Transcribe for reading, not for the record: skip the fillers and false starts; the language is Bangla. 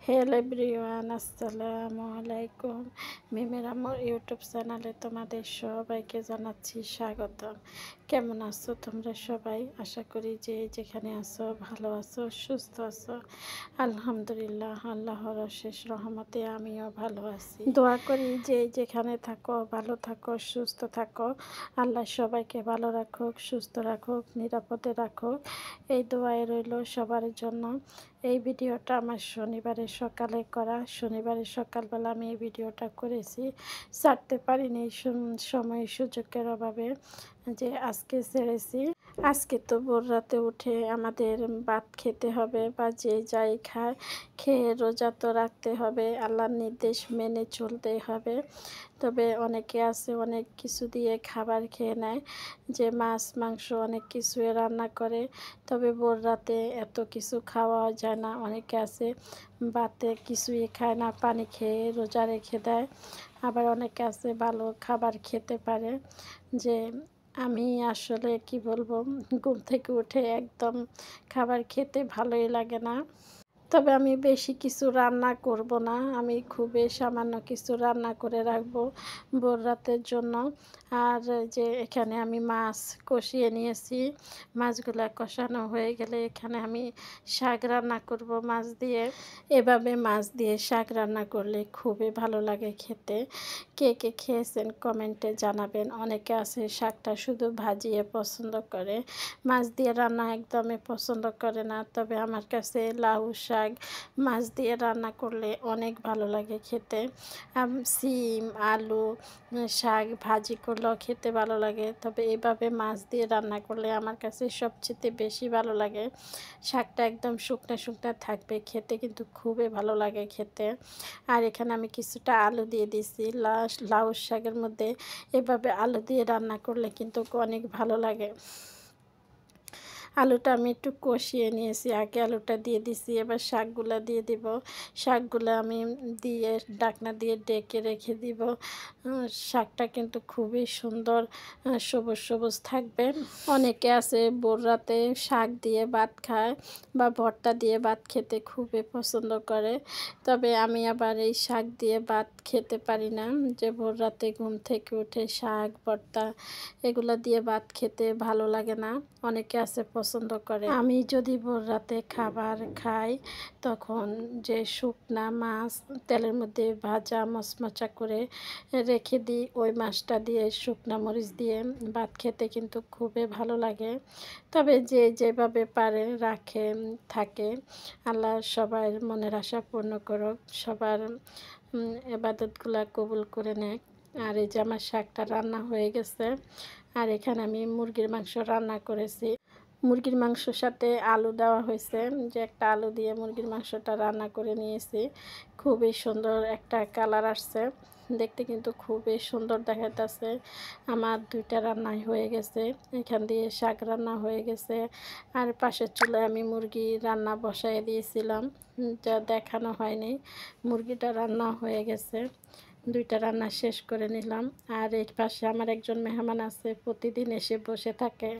হ্যালো এভরিওয়ান, আসসালামু আলাইকুম। মিমের আমার ইউটিউব চ্যানেলে তোমাদের সবাইকে জানাচ্ছি স্বাগতম। কেমন আছো তোমরা সবাই? আশা করি যে যেখানে আছো ভালো আছো, সুস্থ আছো। আলহামদুলিল্লাহ, আল্লাহর অশেষ রহমতে আমিও ভালো আছি। দোয়া করি যে যেখানে থাকো ভালো থাকো, সুস্থ থাকো। আল্লাহ সবাইকে ভালো রাখুক, সুস্থ রাখুক, নিরাপদে রাখুক, এই দোয়াই রইল সবার জন্য। এই ভিডিওটা আমার শনিবারের সকালে করা। শনিবারের সকালবেলা আমি এই ভিডিওটা করেছি, ছাড়তে পারিনি সময় সুযোগের অভাবে, যে আজকে ছেড়েছি। আজকে তো ভোর রাতে উঠে আমাদের ভাত খেতে হবে, বা যে যাই খায় খেয়ে রোজা তো রাখতে হবে, আল্লাহর নির্দেশ মেনে চলতে হবে। তবে অনেকে আছে অনেক কিছু দিয়ে খাবার খেয়ে নেয়, যে মাছ মাংস অনেক কিছুই রান্না করে। তবে ভোর রাতে এত কিছু খাওয়া যায় না। অনেকে আছে ভাতে কিছুই খায় না, পানি খেয়ে রোজা রেখে দেয়। আবার অনেকে আছে ভালো খাবার খেতে পারে। যে আমি আসলে কি বলবো, ঘুম থেকে উঠে একদম খাবার খেতে ভালোই লাগে না। তবে আমি বেশি কিছু রান্না করব না, আমি খুবই সামান্য কিছু রান্না করে রাখবো ভোর রাতের জন্য। আর যে এখানে আমি মাছ কষিয়ে নিয়েছি, মাছগুলো কষানো হয়ে গেলে এখানে আমি শাক রান্না করব মাছ দিয়ে। এভাবে মাছ দিয়ে শাক রান্না করলে খুবই ভালো লাগে খেতে। কে কে খেয়েছেন কমেন্টে জানাবেন। অনেকে আছে শাকটা শুধু ভাজিয়ে পছন্দ করে, মাছ দিয়ে রান্না একদমই পছন্দ করে না। তবে আমার কাছে লাউ শাক মাছ দিয়ে রান্না করলে অনেক ভালো লাগে খেতে। সিম আলু শাক ভাজি করলেও খেতে ভালো লাগে, তবে এভাবে মাছ দিয়ে রান্না করলে আমার কাছে সবচেয়ে বেশি ভালো লাগে। শাকটা একদম শুকনো শুকনো থাকবে, খেতে কিন্তু খুবই ভালো লাগে খেতে। আর এখানে আমি কিছুটা আলু দিয়ে দিছি লাউ শাকের মধ্যে। এভাবে আলু দিয়ে রান্না করলে কিন্তু অনেক ভালো লাগে। আলুটা আমি একটু কষিয়ে নিয়েছি, আগে আলুটা দিয়ে দিছি, এবার শাকগুলা দিয়ে দিব। শাকগুলো আমি দিয়ে ঢাকনা দিয়ে ডেকে রেখে দিব। শাকটা কিন্তু খুবই সুন্দর সবুজ সবুজ থাকবে। অনেকে আছে ভোর রাতে শাক দিয়ে ভাত খায় বা ভর্তা দিয়ে ভাত খেতে খুবই পছন্দ করে। তবে আমি আবার এই শাক দিয়ে ভাত খেতে পারি না, যে ভোর রাতে ঘুম থেকে উঠে শাক ভর্তা এগুলো দিয়ে ভাত খেতে ভালো লাগে না। অনেকে আছে পছন্দ করে। আমি যদি ভোর রাতে খাবার খাই তখন যে শুকনা মাছ তেলের মধ্যে ভাজা মচমচা করে রেখে দিই, ওই মাছটা দিয়ে শুকনা মরিচ দিয়ে ভাত খেতে কিন্তু খুবই ভালো লাগে। তবে যে যেভাবে পারে রাখে থাকে, আল্লাহ সবার মনের আশা পূর্ণ করুক, সবার ইবাদতগুলা কবুল করে নেয়। আর এই যে আমার শাকটা রান্না হয়ে গেছে। আর এখানে আমি মুরগির মাংস রান্না করেছি। মুরগির মাংসর সাথে আলু দেওয়া হয়েছে, যে একটা আলু দিয়ে মুরগির মাংসটা রান্না করে নিয়েছি। খুবই সুন্দর একটা কালার আসছে, দেখতে কিন্তু খুবই সুন্দর দেখাইতেছে। আমার দুইটা রান্নাই হয়ে গেছে, এখান দিয়ে শাক রান্না হয়ে গেছে। আর পাশের চুলায় আমি মুরগি রান্না বসাই দিয়েছিলাম, যা দেখানো হয়নি। মুরগিটা রান্না হয়ে গেছে, দুইটা রান্না শেষ করে নিলাম। আর এই পাশে আমার একজন মেহমান আছে, প্রতিদিন এসে বসে থাকে।